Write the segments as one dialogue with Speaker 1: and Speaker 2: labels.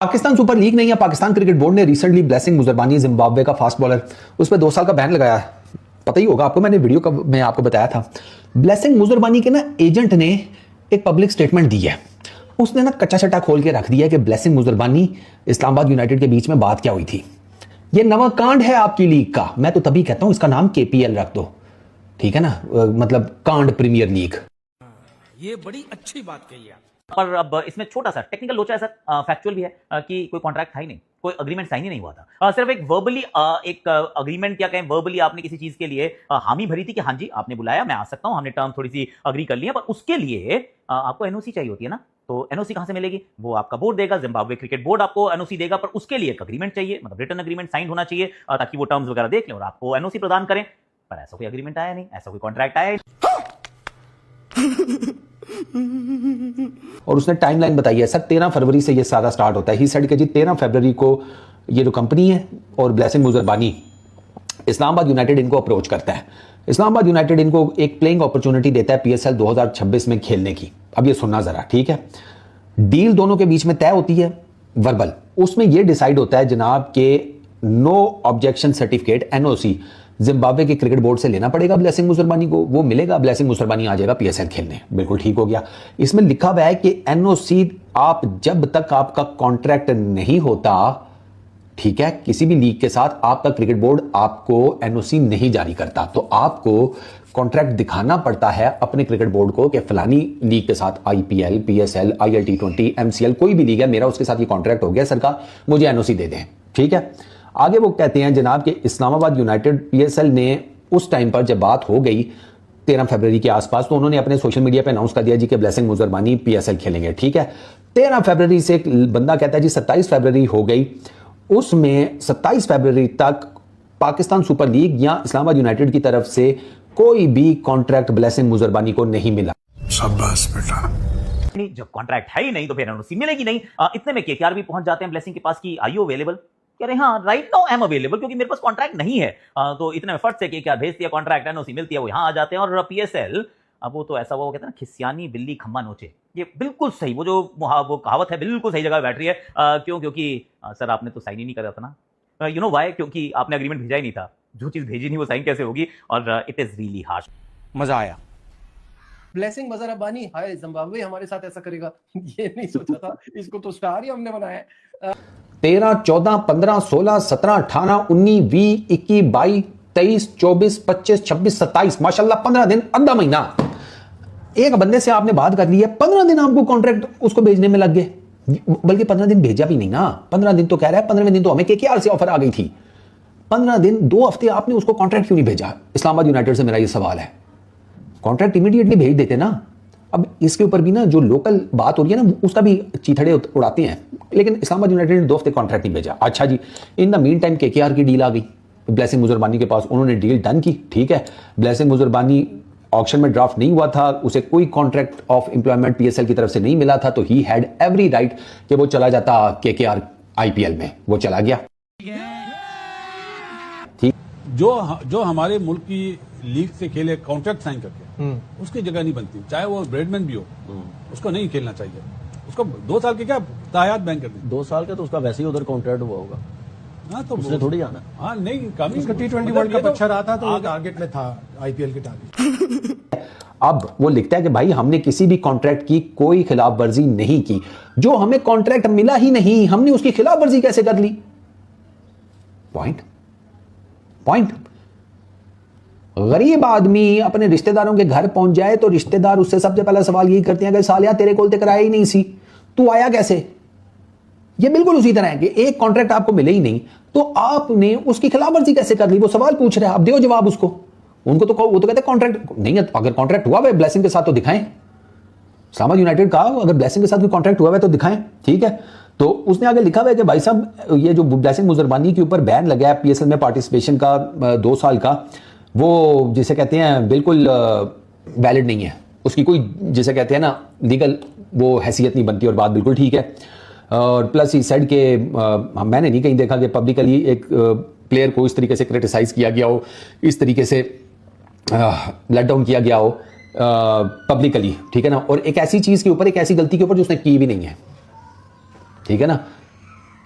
Speaker 1: Pakistan super league नहीं है, Pakistan cricket board ने रिसेंटली ब्लेसिंग मुजरबानी जिम्बाब्वे का फास्ट बॉलर, उस पर 2 साल का बैन लगाया है। पता ही होगा आपको, मैंने वीडियो का मैं आपको बताया था। ब्लेसिंग मुजरबानी के ना एजेंट ने एक पब्लिक स्टेटमेंट दी है। उसने ना कच्चा छट्टा खोल के रख दिया है कि ब्लेसिंग मुजरबानी इस्लामाबाद यूनाइटेड के बीच में बात क्या हुई थी। ये नवा कांड है आपकी लीग का। मैं तो तभी कहता हूं इसका नाम केपीएल रख दो, ठीक है ना, मतलब कांड प्रीमियर लीग।
Speaker 2: ये बड़ी अच्छी बात कही है।
Speaker 3: पर अब इसमें छोटा सा टेक्निकल लोचा है सर, फैक्चुअल भी है कि कोई कॉन्ट्रैक्ट था ही नहीं, कोई अग्रीमेंट साइन ही नहीं हुआ था। सिर्फ एक वर्बली एक अग्रीमेंट, क्या कहें, वर्बली आपने किसी चीज के लिए हामी भरी थी कि हाँ जी आपने बुलाया, मैं आ सकता हूं, हमने टर्म थोड़ी सी अग्री कर ली है, पर उसके लिए आपको एनओसी चाहिए होती है ना। तो एनओसी कहां से मिलेगी? वो आपका बोर्ड देगा, जिम्बाब्वे क्रिकेट बोर्ड आपको एनओसी देगा, पर उसके लिए एक अग्रीमेंट चाहिए, मतलब रिटन अग्रीमेंट साइन होना चाहिए ताकि वो टर्म्स वगैरह देख लें और आपको एनओसी प्रदान करें। पर ऐसा कोई अग्रीमेंट आया नहीं, ऐसा कोई कॉन्ट्रैक्ट आया
Speaker 1: और उसने टाइमलाइन बताई है सर, 13 फरवरी से ये सारा स्टार्ट होता है। ही सेड कि जी 13 फरवरी को ये जो कंपनी है और ब्लेसिंग मुजरबानी, इस्लामाबाद यूनाइटेड इनको अप्रोच करता है। इस्लामाबाद यूनाइटेड इनको एक प्लेइंग अपॉर्चुनिटी देता है पीएसएल 2026 में खेलने की। अब ये सुनना जरा, ठीक है। डील दोनों के बीच में तय होती है, वर्बल। उसमें यह डिसाइड होता है जनाब के no objection certificate NOC Zimbabwe के क्रिकेट बोर्ड से लेना पड़ेगा ब्लेसिंग मुजरबानी को, वो मिलेगा, ब्लेसिंग मुजरबानी आ जाएगा पीएसएल खेलने। बिल्कुल ठीक हो गया। इसमें लिखा हुआ है कि एनओसी आप जब तक आपका कॉन्ट्रैक्ट नहीं होता, ठीक है, किसी भी लीग के साथ आपका क्रिकेट बोर्ड आपको एनओसी नहीं जारी करता। तो आपको कॉन्ट्रैक्ट दिखाना पड़ता है अपने क्रिकेट बोर्ड को कि फलानी लीग के साथ, IPL, PSL, IL T20, MCL, कोई भी लीग है, मेरा उसके साथ ये कॉन्ट्रैक्ट हो गया, सरकार मुझे एनओसी दे दें, ठीक है। आगे वो कहते हैं जनाब कि इस्लामाबाद यूनाइटेड, पीएसएल ने उस टाइम पर जब बात हो गई 13 फरवरी के आसपास, तो उन्होंने अपने सोशल मीडिया पे अनाउंस कर दिया जी कि ब्लेसिंग मुजरबानी पीएसएल खेलेंगे, ठीक है। 13 फरवरी से एक बंदा कहता है जी 27 फरवरी हो गई। उसमें 27 फरवरी तक पाकिस्तान सुपर लीग या इस्लामाबाद यूनाइटेड की तरफ से कोई भी कॉन्ट्रैक्ट ब्लेसिंग मुजरबानी को नहीं मिला।
Speaker 4: शाबाश बेटा।
Speaker 3: जब कॉन्ट्रैक्ट है ही नहीं तो फिर एनओसी मिलेगी नहीं। इतने में केकेआर भी पहुंच जाते हैं ब्लेसिंग के पास की, आर यू अवेलेबल? कह रहे हाँ right now I am available, क्योंकि मेरे पास कॉन्ट्रैक्ट नहीं है। तो इतने में फट से केकेआर भेजती है कॉन्ट्रैक्ट, एनओसी मिलती है, वो यहाँ आ जाते हैं। और पीएसएल, अब वो तो ऐसा वो कहते हैं ना, खिसियानी बिल्ली खम्मा नोचे, ये बिल्कुल सही, वो जो वो कहावत है बिल्कुल सही जगह बैठ रही है। क्यों? क्योंकि सर आपने तो साइन ही नहीं करा था ना। You know why? क्योंकि आपने एग्रीमेंट भेजा ही नहीं था। जो चीज भेजी नहीं वो साइन कैसे होगी? और इट इज रियली हार्श।
Speaker 2: मजा आया।
Speaker 5: ब्लेसिंग मुजरबानी हाय जिम्बाब्वे हमारे साथ ऐसा करेगा, ये नहीं सोचा था। इसको तो स्टार ही हमने बनाया है।
Speaker 1: 13, 14, 15, 16, 17, 18, 19, 20, 21, 22, 23, 24, 25, 26, 27, माशाल्लाह 15 दिन, आधा महीना। एक बंदे से आपने बात कर ली है, 15 दिन आपको कॉन्ट्रैक्ट उसको भेजने में लग गए। बल्कि 15 दिन भेजा भी नहीं ना, 15 दिन तो कह रहा है, 15वें दिन तो हमें केकेआर से ऑफर आ गई थी। 15 दिन, 2 हफ्ते आपने उसको कॉन्ट्रैक्ट क्यों नहीं भेजा? इस्लामाबाद यूनाइटेड से मेरा ये सवाल है। कॉन्ट्रैक्ट इमीडिएटली भेज देते ना। अब इसके ऊपर भी ना जो लोकल बात हो रही है ना, उसका भी चीथड़े उड़ाते हैं। लेकिन इस्लामाबाद यूनाइटेड ने 2 हफ्ते कॉन्ट्रैक्ट नहीं भेजा। अच्छा जी, in the meantime KKR की डील आ गई ब्लेसिंग मुजरबानी के पास, उन्होंने डील डन की, ठीक है। ब्लेसिंग मुजरबानी ऑक्शन में ड्राफ्ट नहीं हुआ था, उसे कोई कॉन्ट्रैक्ट ऑफ एम्प्लॉयमेंट पीएसएल की तरफ से नहीं मिला था, तो ही हैड एवरी राइट कि वो चला जाता केकेआर आईपीएल में, वो चला गया। ठीक,
Speaker 6: जो हमारे मुल्क की लीग से खेले कॉन्ट्रैक्ट साइन करके, उसकी जगह नहीं बनती, चाहे वो ब्रेडमैन भी हो, उसको नहीं खेलना चाहिए। उसको 2 साल के क्या तायात बैन कर दी।
Speaker 7: 2 साल का तो उसका वैसे ही उधर कॉन्ट्रैक्ट हुआ होगा।
Speaker 6: हाँ, तो
Speaker 7: उसने थोड़ी आना।
Speaker 6: हाँ नहीं, कमी
Speaker 8: उसका T20 वर्ल्ड कप अच्छा रहा था, तो टारगेट में था, आईपीएल के टारगेट।
Speaker 1: अब वो लिखता है कि भाई हमने किसी भी कॉन्ट्रैक्ट की कोई खिलाफ वर्जी नहीं की, जो हमें कॉन्ट्रैक्ट मिला ही नहीं, हमने उसकी खिलाफ वर्जी कैसे कर ली? पॉइंट। गरीब आदमी अपने रिश्तेदारों के घर पहुंच जाए तो रिश्तेदार उससे सबसे पहला सवाल यही करते हैं कि सालिया तेरे कोल ते कराया ही नहीं सी, तू आया कैसे? ये बिल्कुल उसी तरह है कि एक कॉन्ट्रैक्ट आपको मिले ही नहीं तो आपने उसकी खिलाफवर्जी कैसे कर ली? वो सवाल पूछ रहा है, आप दो जवाब उसको। उनको तो वो तो कहते हैं कॉन्ट्रैक्ट नहीं है, अगर कॉन्ट्रैक्ट हुआ है ब्लेसिंग के साथ तो दिखाएं। इस्लामाबाद यूनाइटेड का अगर ब्लेसिंग के साथ भी कॉन्ट्रैक्ट हुआ है तो दिखाएं, ठीक है। तो उसने आगे लिखा हुआ है कि भाई साहब ये जो ब्लेसिंग मुजरबानी के ऊपर बैन लगा है पीएसएल में पार्टिसिपेशन का 2 साल का, वो जिसे कहते हैं बिल्कुल वैलिड नहीं है, उसकी कोई जिसे कहते हैं ना लीगल वो हैसियत नहीं बनती, और बात बिल्कुल ठीक है। और प्लस ही सेड के मैंने नहीं कहीं देखा कि पब्लिकली एक प्लेयर को इस तरीके से क्रिटिसाइज किया गया हो, इस तरीके से लेट डाउन किया गया हो पब्लिकली, ठीक है ना। और एक ऐसी चीज के ऊपर, एक ऐसी गलती के ऊपर जो उसने की भी नहीं है, ठीक है ना।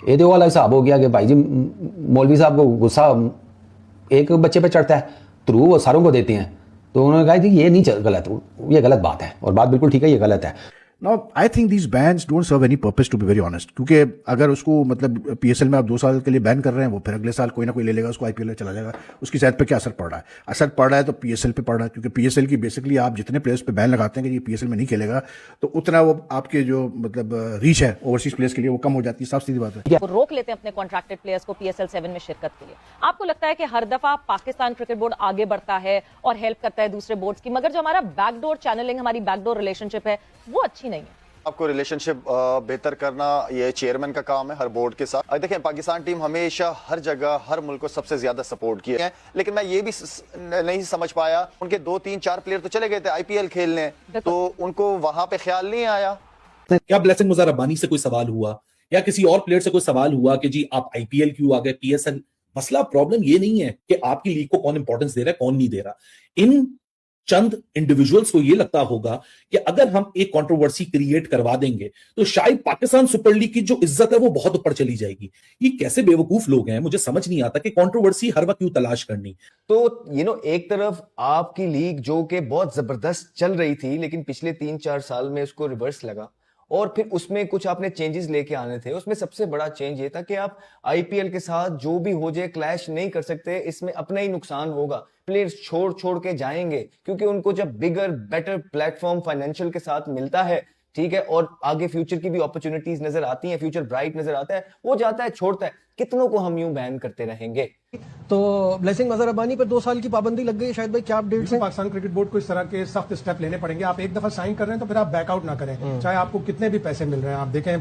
Speaker 1: ये तो वाला हिसाब हो गया कि भाई जी मौलवी साहब को गुस्सा एक बच्चे पे चढ़ता है थ्रू वो सारों को देते हैं, तो उन्होंने कहा कि ये नहीं गलत, ये गलत बात है और बात बिल्कुल ठीक है, ये गलत है।
Speaker 4: Now, I think these bans don't serve any purpose, to be very honest. क्योंकि अगर उसको मतलब PSL में आप 2 साल के लिए बैन कर रहे हैं, वो फिर अगले साल कोई ना कोई ले लेगा, उसको IPL में चला जाएगा, उसकी सेहत पे क्या असर पड़ रहा है? असर पड़ रहा है तो PSL पे पड़ रहा है, क्योंकि PSL की बेसिकली आप जितने प्लेयर्स पे बैन लगाते हैं कि ये PSL में नहीं खेलेगा, तो उतना वो आपके जो मतलब रीच है ओवरसीज प्लेयर्स के लिए वो कम हो जाती है, साफ सीधी बात है।
Speaker 9: वो रोक लेते हैं अपने कॉन्ट्रैक्टेड प्लेयर्स को PSL 7 में शिरकत के लिए। आपको लगता है कि हर दफा पाकिस्तान क्रिकेट बोर्ड आगे बढ़ता है और हेल्प करता है दूसरे बोर्ड्स की, मगर जो हमारा बैकडोर चैनलिंग, हमारी बैकडोर रिलेशनशिप है, वो अच्छी नहीं है।
Speaker 10: आपको रिलेशनशिप बेहतर करना ये चेयरमैन का काम है हर बोर्ड के साथ। देखें, पाकिस्तान टीम हमेशा हर जगह हर मुल्क को सबसे ज्यादा सपोर्ट किया है, लेकिन मैं ये भी नहीं समझ पाया, उनके 2 3 4 प्लेयर तो चले गए थे IPL खेलने, तो उनको वहां पे ख्याल नहीं आया।
Speaker 11: क्या ब्लेसिंग मुजर रब्बानी से कोई सवाल हुआ या किसी और प्लेयर से कोई सवाल हुआ कि जी आप IPL क्यों आ गए, PSL? मसला प्रॉब्लम ये नहीं है कि आपकी लीग को कौन इंपॉर्टेंस दे रहा है कौन नहीं दे रहा। इन चंद इंडिविजुअल्स को ये लगता होगा कि अगर हम एक कंट्रोवर्सी क्रिएट करवा देंगे तो शायद पाकिस्तान सुपर लीग की जो इज्जत है वो बहुत ऊपर चली जाएगी। ये कैसे बेवकूफ लोग हैं, मुझे समझ नहीं आता कि कंट्रोवर्सी हर वक्त क्यों तलाश करनी।
Speaker 12: तो एक तरफ आपकी लीग जो कि बहुत जबरदस्त चल रही थी, लेकिन पिछले 3-4 साल में उसको रिवर्स लगा और फिर उसमें कुछ आपने चेंजेस लेके आने थे। उसमें सबसे बड़ा चेंज ये था कि आप IPL के साथ जो भी हो जाए क्लैश नहीं कर सकते, इसमें अपना ही नुकसान होगा। प्लेयर्स छोड़ के जाएंगे क्योंकि उनको जब बिगर बेटर प्लेटफॉर्म फाइनेंशियल के साथ मिलता है, ठीक है, और आगे फ्यूचर की भी अपॉर्चुनिटीज नजर आती हैं, फ्यूचर ब्राइट नजर आता है, वो जाता है छोड़ता है। कितनों को हम यूं बैन करते रहेंगे?
Speaker 8: तो ब्लेसिंग मजहर रब्बानी पर 2 साल की पाबंदी लग गई। शायद भाई क्या अपडेट्स हैं?
Speaker 6: पाकिस्तान क्रिकेट बोर्ड को इस तरह के सख्त स्टेप लेने पड़ेंगे। आप एक दफा साइन कर रहे हैं तो फिर आप बैकआउट ना करें, चाहे आपको कितने भी पैसे मिल रहे हैं। आप देखें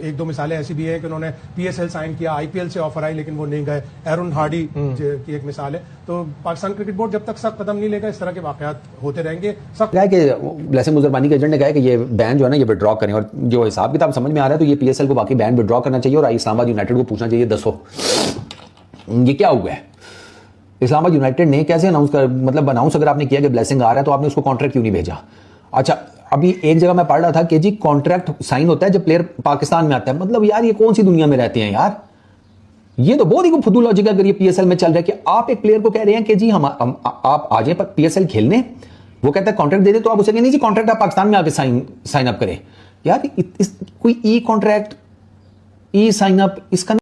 Speaker 6: 1-2 मिसालें ऐसी भी हैं कि उन्होंने PSL साइन किया, IPL से ऑफर आई लेकिन वो नहीं गए। एरन हार्डी की एक मिसाल है। तो पाकिस्तान क्रिकेट बोर्ड जब तक सख्त कदम नहीं लेगा, इस तरह के वाकयात होते रहेंगे।
Speaker 1: ब्लेसिंग मुजर रब्बानी के एजेंट ने कहा कि ये बैन जो है ना ये विड्रॉ करें, और जो हिसाब किताब समझ में आ रहा है तो ये PSL को बाकी बैन विड्रॉ करना चाहिए और इस्लामाबाद यूनाइटेड को पूछना चाहिए, दसो ये क्या हुआ है? इस्लामाबाद यूनाइटेड ने कैसे अनाउंस कर, मतलब अनाउंस अगर आपने किया कि ब्लेसिंग आ रहा है तो आपने उसको कॉन्ट्रैक्ट क्यों नहीं भेजा? अच्छा, अभी एक जगह मैं पढ़ रहा था कि जी कॉन्ट्रैक्ट साइन होता है जब प्लेयर पाकिस्तान में आता है। मतलब यार ये कौन सी दुनिया में रहते हैं यार, ये तो बहुत ही फुदू लॉजिक है। अगर ये PSL में चल रहा है कि आप एक प्लेयर को कह रहे हैं कि जी हम आप आ जाए PSL खेलने, वो कहता है कॉन्ट्रैक्ट दे दे, तो आप उसे कहें नहीं जी कॉन्ट्रैक्ट आप पाकिस्तान में आके साइन अप करें। यार कोई ई कॉन्ट्रैक्ट, ई साइन अप, इसका